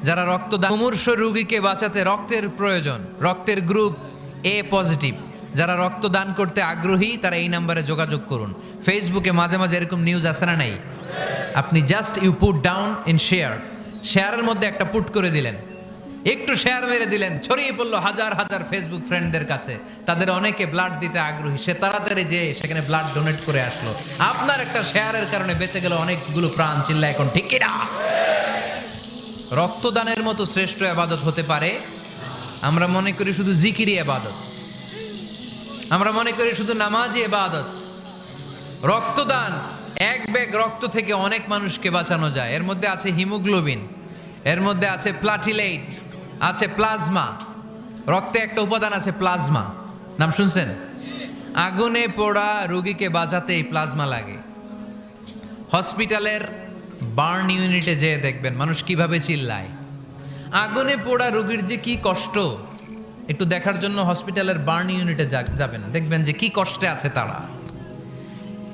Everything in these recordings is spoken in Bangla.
যারা রক্তদান, মুমূর্ষু রোগীকে বাঁচাতে রক্তের প্রয়োজন, রক্তের গ্রুপ এ পজিটিভ, যারা রক্তদান করতে আগ্রহী তারা এই নাম্বারে যোগাযোগ করুন। ফেসবুকে মাঝে মাঝে এরকম নিউজ আসে না নাই? আপনি just you put down in শেয়ারের মধ্যে একটা পুট করে দিলেন, একটু শেয়ার মেরে দিলেন, ছড়িয়ে পড়লো হাজার হাজার ফেসবুক ফ্রেন্ডদের কাছে। তাদের অনেকে ব্লাড দিতে আগ্রহী, সে তাড়াতাড়ি যে সেখানে ব্লাড ডোনেট করে আসলো। আপনার একটা শেয়ারের কারণে বেঁচে গেল অনেকগুলো প্রাণ। চিল্লা এখন ঠিক কি না? রক্তদানের মতো শ্রেষ্ঠ ইবাদত হতে পারে? আমরা মনে করি শুধু জিকিরি ইবাদত, আমরা মনে করি শুধু নামাজি ইবাদত। রক্তদান, এক ব্যাগ রক্ত থেকে অনেক মানুষকে বাঁচানো যায়। এর মধ্যে আছে হিমোগ্লোবিন, এর মধ্যে আছে প্লাটিলেট, আছে প্লাজমা। রক্তে একটা উপাদান আছে প্লাজমা, নাম শুনছেন? আগুনে পোড়া রোগীকে বাঁচাতে এই প্লাজমা লাগে। হসপিটালের বার্ন ইউনিটে যেয়ে দেখবেন মানুষ কিভাবে চিল্লায়। আগুনে পোড়া রোগীর যে কি কষ্ট, একটু দেখার জন্য হসপিটালের বার্ন ইউনিটে যাবেন, দেখবেন যে কি কষ্টে আছে তারা।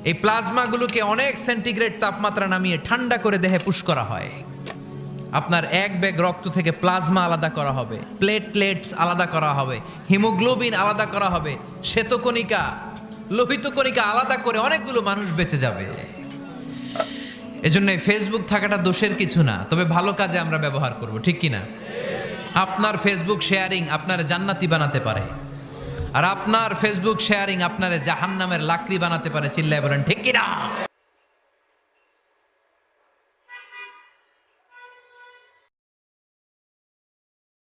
এই প্লাজমাগুলোকে অনেক সেন্টিগ্রেড তাপমাত্রা নামিয়ে ঠান্ডা করে দেহে পুশ করা হয়। আপনার এক ব্যাগ রক্ত থেকে প্লাজমা আলাদা করা হবে, প্লেটলেটস আলাদা করা হবে, হিমোগ্লোবিন আলাদা করা হবে, শ্বেতকণিকা, লোহিত কণিকা আলাদা করে অনেকগুলো মানুষ বেঁচে যাবে। এজন্য ফেসবুক থাকাটা দোষের কিছু না, তবে ভালো কাজে আমরা ব্যবহার করব, ঠিক কিনা? আপনার ফেসবুক শেয়ারিং আপনার জান্নাতি বানাতে পারে, আর আপনার ফেসবুক শেয়ারিং আপনার জাহান্নামের লাকড়ি বানাতে পারে। চিল্লায় বলেন ঠিক কিনা?